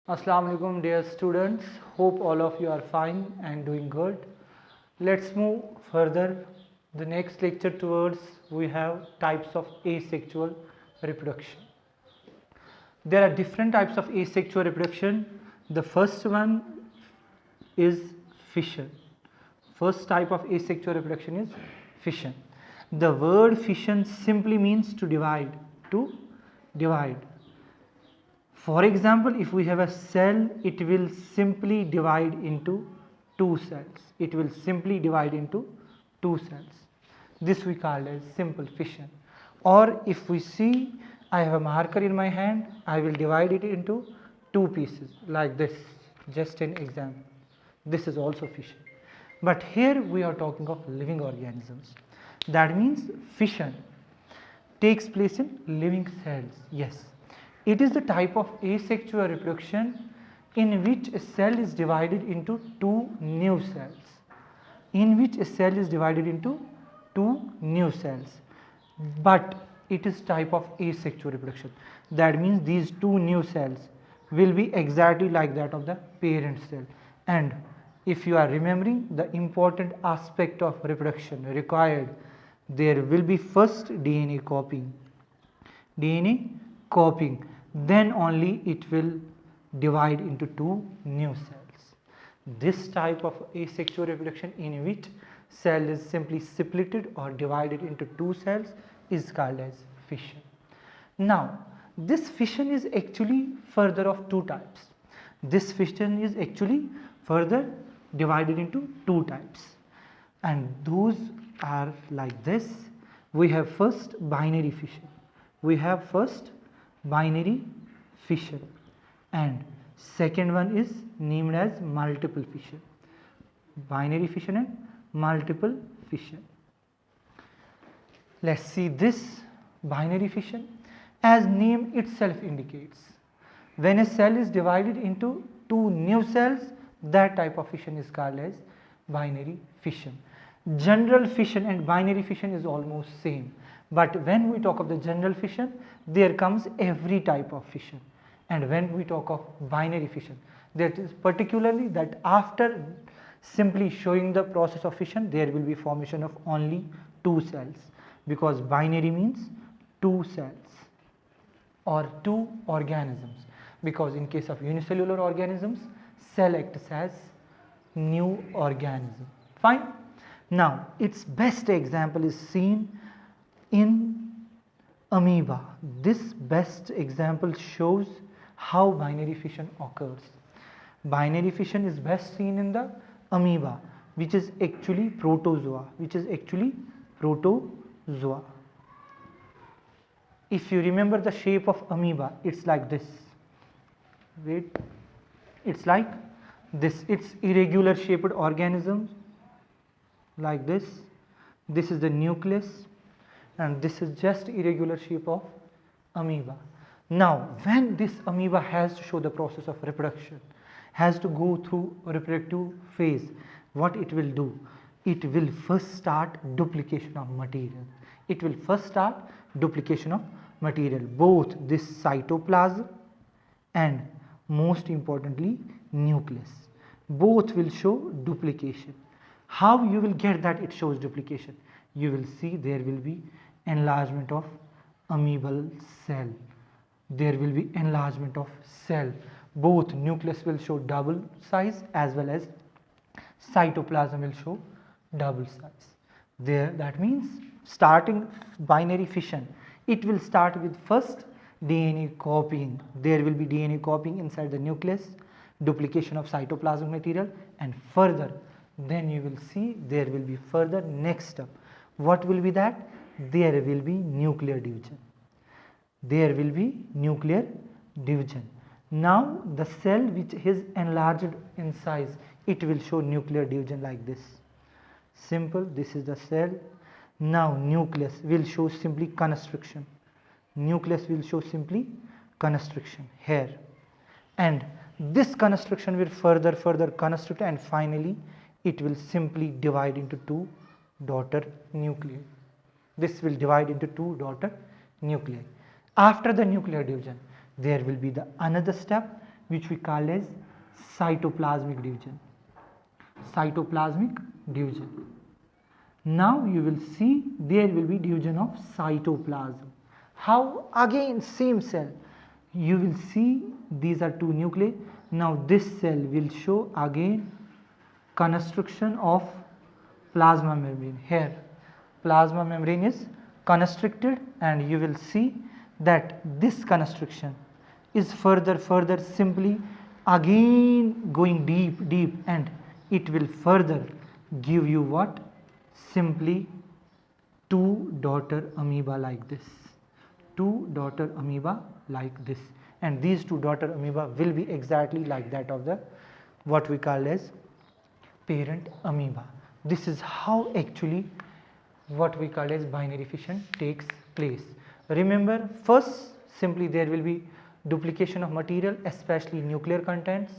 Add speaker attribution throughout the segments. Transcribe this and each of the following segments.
Speaker 1: Assalamu alaikum dear students, hope all of you are fine and doing good. Let's move further. The next lecture towards we have types of asexual reproduction. There are different types of asexual reproduction. The first one is fission. First type of asexual reproduction is fission. The word fission simply means to divide, For example, if we have a cell, it will simply divide into two cells. It will simply divide into two cells. This we call as simple fission. Or if we see, I have a marker in my hand, I will divide it into two pieces like this, just an example. This is also fission. But here we are talking of living organisms. That means fission takes place in living cells. Yes. It is the type of asexual reproduction in which a cell is divided into two new cells. But it is type of asexual reproduction. That means these two new cells will be exactly like that of the parent cell. And if you are remembering the important aspect of reproduction required, there will be first DNA copying, then only it will divide into two new cells. This type of asexual reproduction in which cell is simply splitted or divided into two cells is called as fission. Now, this fission is actually further of two types. This fission is actually further divided into two types, and those are like this. We have first binary fission. And second one is named as multiple fission. Binary fission and multiple fission. Let's see this binary fission. As name itself indicates, when a cell is divided into two new cells, that type of fission is called as binary fission. General fission and binary fission is almost same, but when we talk of the general fission, there comes every type of fission, and when we talk of binary fission, that is particularly that after simply showing the process of fission, there will be formation of only two cells, because binary means two cells or two organisms, because in case of unicellular organisms, cell acts as new organism. Fine. Now, its best example is seen in amoeba. This best example shows how binary fission occurs. Binary fission is best seen in the amoeba, which is actually protozoa. If you remember the shape of amoeba, it's like this. Wait, it's like this. It's irregular shaped organisms like this. This is the nucleus, and this is just irregular shape of amoeba. Now, when this amoeba has to show the process of reproduction, has to go through reproductive phase, what it will do? It will first start duplication of material. Both this cytoplasm and most importantly nucleus. Both will show duplication. How you will get that it shows duplication? You will see there will be enlargement of amoebal cell. Both nucleus will show double size as well as cytoplasm will show double size. That means starting binary fission, it will start with first DNA copying. There will be DNA copying inside the nucleus, duplication of cytoplasmic material, and further then you will see there will be further next step. What will be that? There will be nuclear division. Now the cell which is enlarged in size, it will show nuclear division like this. Simple, this is the cell. Now nucleus will show simply constriction. Here, and this constriction will further constrict, and finally it will simply divide into two daughter nuclei. After the nuclear division, there will be the another step which we call as cytoplasmic division. Cytoplasmic division. Now you will see there will be division of cytoplasm. How? Again same cell. You will see these are two nuclei. Now this cell will show again constriction of plasma membrane. Here plasma membrane is constricted, and you will see that this constriction is further simply again going deep, and it will further give you what? Simply two daughter amoeba like this. Two daughter amoeba like this, and these two daughter amoeba will be exactly like that of the what we call as parent amoeba. This is how actually what we call as binary fission takes place. Remember, first simply there will be duplication of material, especially nuclear contents.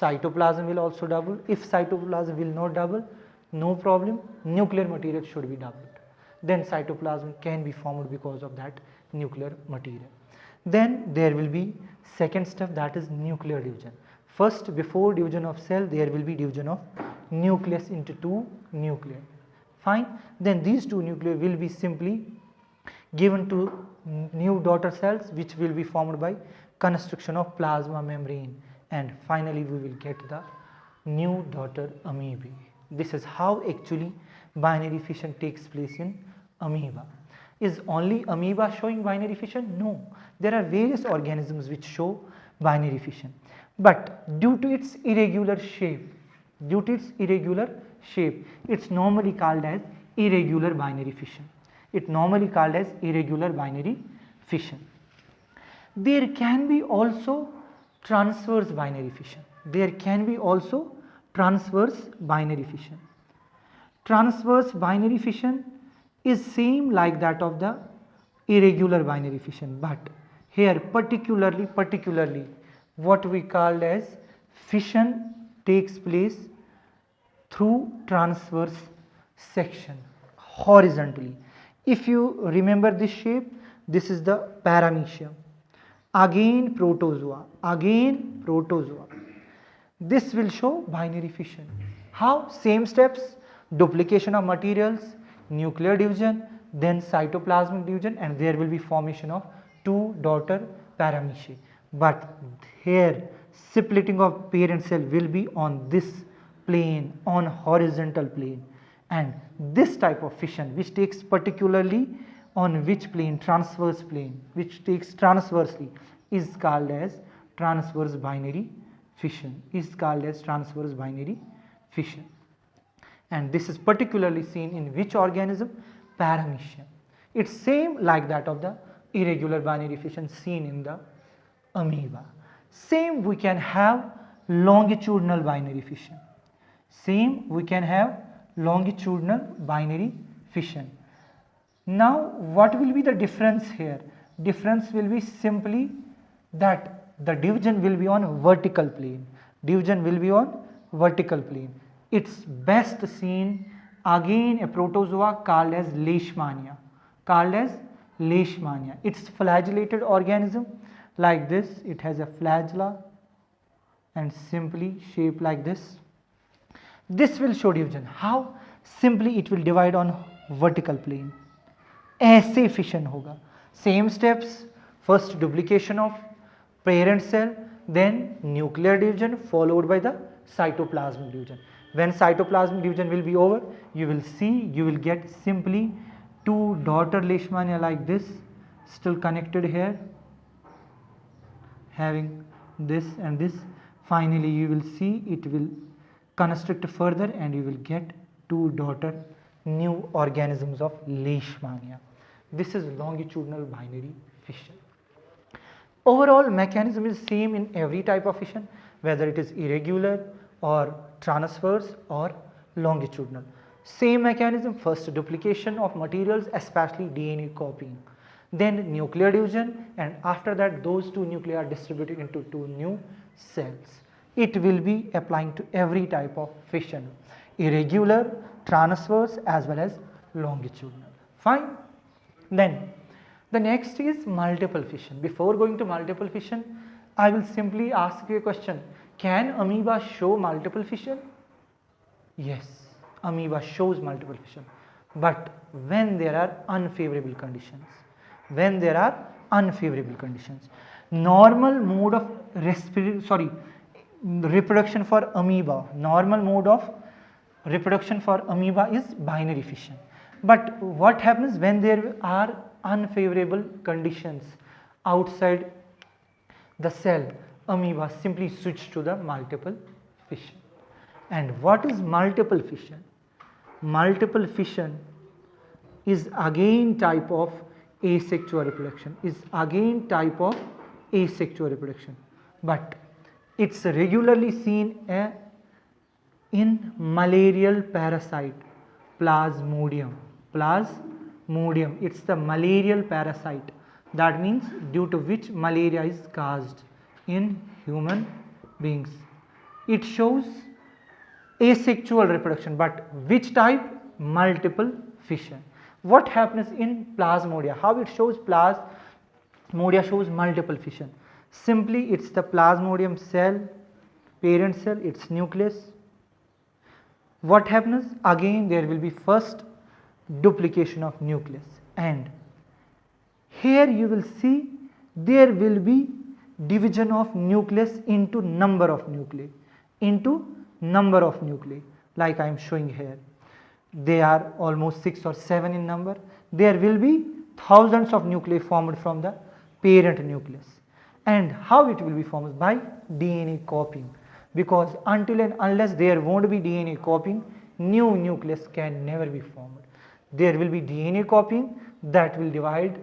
Speaker 1: Cytoplasm will also double. If cytoplasm will not double, no problem, nuclear material should be doubled. Then cytoplasm can be formed because of that nuclear material. Then there will be second step, that is nuclear division. First, before division of cell, there will be division of nucleus into two nuclei. Fine. Then these two nuclei will be simply given to new daughter cells, which will be formed by constriction of plasma membrane, and finally we will get the new daughter amoeba. This is how actually binary fission takes place in amoeba. Is only amoeba showing binary fission? No, there are various organisms which show binary fission, but due to its irregular shape, it's normally called as irregular binary fission. There can be also transverse binary fission. Transverse binary fission is same like that of the irregular binary fission, but here particularly what we called as fission takes place through transverse section horizontally. If you remember this shape, this is the paramecium, again protozoa. This will show binary fission. How? Same steps: duplication of materials, nuclear division, then cytoplasmic division, and there will be formation of two daughter parameciae. But here splitting of parent cell will be on this plane, on horizontal plane, and this type of fission which takes particularly on which plane? Transverse plane, which takes transversely, is called as transverse binary fission. And this is particularly seen in which organism? Paramecium. It's same like that of the irregular binary fission seen in the amoeba. Same we can have longitudinal binary fission. Now what will be the difference here? Difference will be simply that the division will be on vertical plane. It's best seen again a protozoa called as Leishmania. It's flagellated organism like this. It has a flagella and simply shaped like this. This will show division. How? Simply it will divide on vertical plane. ऐसे fission होगा. Same steps: first duplication of parent cell, then nuclear division followed by the cytoplasmic division. When cytoplasmic division will be over, you will get simply two daughter Leishmania like this, still connected here, having this and this. Finally you will see it will constrict further, and you will get two daughter new organisms of Leishmania. This is longitudinal binary fission. Overall mechanism is same in every type of fission, whether it is irregular or transverse or longitudinal. Same mechanism: first duplication of materials, especially DNA copying, then nuclear division, and after that those two nuclei are distributed into two new cells. It will be applying to every type of fission: irregular, transverse as well as longitudinal. Fine. Then the next is multiple fission. Before going to multiple fission, I will simply ask you a question. Can amoeba show multiple fission? Yes, amoeba shows multiple fission, but when there are unfavorable conditions. When there are unfavorable conditions. Normal mode of reproduction for amoeba. Normal mode of reproduction for amoeba is binary fission. But what happens when there are unfavorable conditions outside the cell? Amoeba simply switch to the multiple fission. And what is multiple fission? Multiple fission is again type of asexual reproduction. But it's regularly seen in malarial parasite Plasmodium. It's the malarial parasite. That means due to which malaria is caused in human beings. It shows asexual reproduction, but which type? Multiple fission. What happens in Plasmodia? How it shows Plasmodia shows multiple fission? Simply it's the Plasmodium cell, parent cell, its nucleus. What happens? Again there will be first duplication of nucleus, and here you will see there will be division of nucleus into number of nuclei, like I am showing here. They are almost 6 or 7 in number. There will be thousands of nuclei formed from the parent nucleus. And how it will be formed? By DNA copying. Because until and unless there won't be DNA copying, new nucleus can never be formed. There will be DNA copying that will divide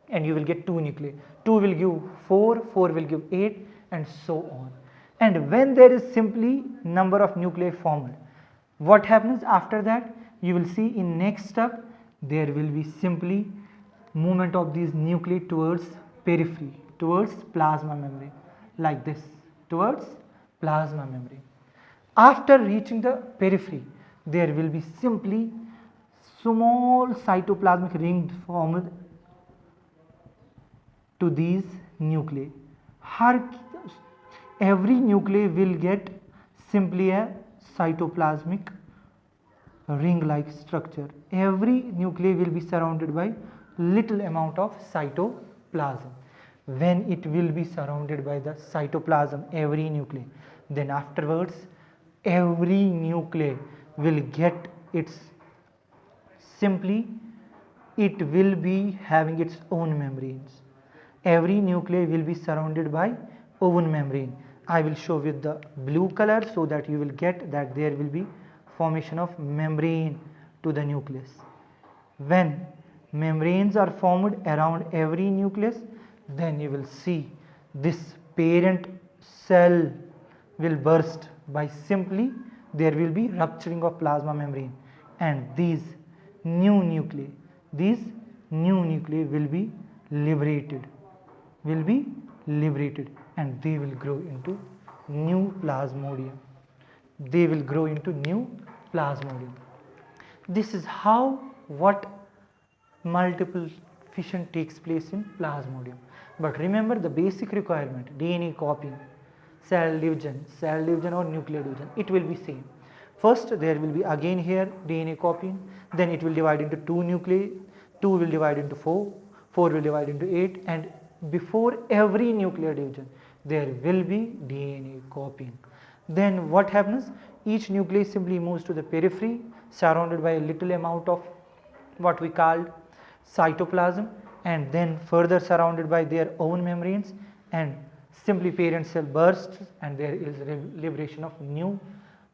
Speaker 1: and you will get 2 nuclei. 2 will give 4, 4 will give 8, and so on. And when there is simply number of nuclei formed, what happens after that? You will see in next step there will be simply movement of these nuclei towards periphery, towards plasma membrane, like this, towards plasma membrane. After reaching the periphery, there will be simply small cytoplasmic ring formed to these nuclei. Every nuclei will get simply a cytoplasmic ring like structure. Every nuclei will be surrounded by little amount of cytoplasm. When it will be surrounded by the cytoplasm, every nuclei, then afterwards every nuclei will get its, simply it will be having its own membranes. Every nuclei will be surrounded by own membrane. I will show with the blue color so that you will get that there will be formation of membrane to the nucleus. When membranes are formed around every nucleus, then you will see this parent cell will burst by simply there will be rupturing of plasma membrane, and these new nuclei will be liberated, and they will grow into new plasmodium. This is how multiple fission takes place in plasmodium. But remember the basic requirement: DNA copying, cell division or nuclear division, it will be same. First there will be again here DNA copying, then it will divide into 2 nuclei, 2 will divide into 4, 4 will divide into 8, and before every nuclear division there will be DNA copying. Then what happens? Each nuclei simply moves to the periphery, surrounded by a little amount of what we called cytoplasm, and then further surrounded by their own membranes, and simply parent cell bursts and there is liberation of new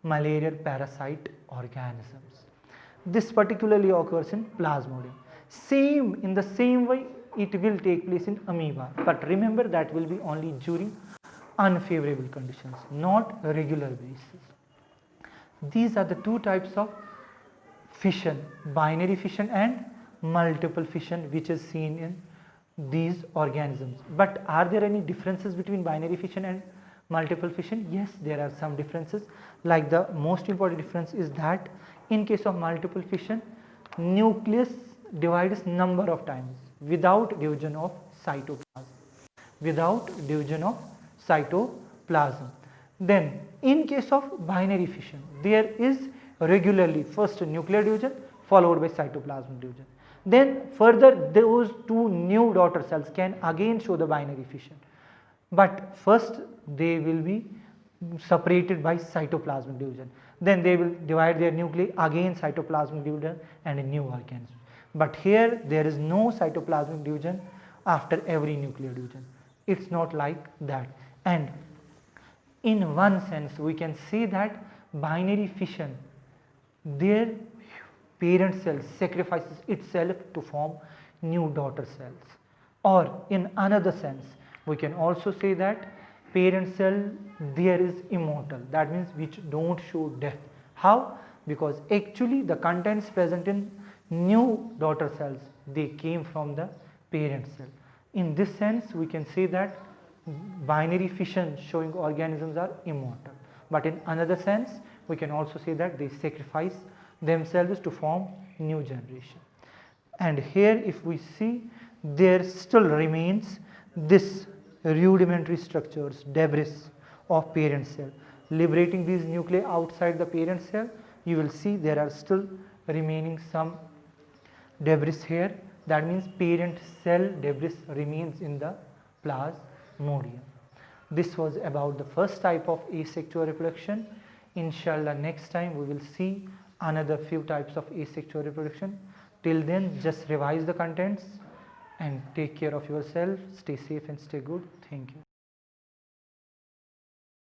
Speaker 1: malarial parasite organisms. This particularly occurs in Plasmodium. In the same way it will take place in amoeba, but remember that will be only during unfavorable conditions, not regular basis. These are the 2 types of fission: binary fission and multiple fission, which is seen in these organisms. But are there any differences between binary fission and multiple fission? Yes, there are some differences. Like the most important difference is that in case of multiple fission, nucleus divides number of times without division of cytoplasm. cytoplasm. Then in case of binary fission, there is regularly first nuclear division followed by cytoplasmic division. Then further those two new daughter cells can again show the binary fission, but first they will be separated by cytoplasmic division. Then they will divide their nuclei, again cytoplasmic division and a new organism. But here there is no cytoplasmic division after every nuclear division. It's not like that. And in one sense we can say that binary fission, their parent cell sacrifices itself to form new daughter cells. Or in another sense we can also say that parent cell there is immortal, that means which don't show death. How? Because actually the contents present in new daughter cells, they came from the parent cell. In this sense we can say that binary fission showing organisms are immortal, but in another sense we can also say that they sacrifice themselves to form new generation. And here if we see, there still remains this rudimentary structures, debris of parent cell. Liberating these nuclei outside the parent cell, you will see there are still remaining some debris here. That means parent cell debris remains in the plasmodium. This was about the first type of asexual reproduction. Inshallah next time we will see another few types of asexual reproduction. Till then just revise the contents and take care of yourself. Stay safe and stay good. Thank you.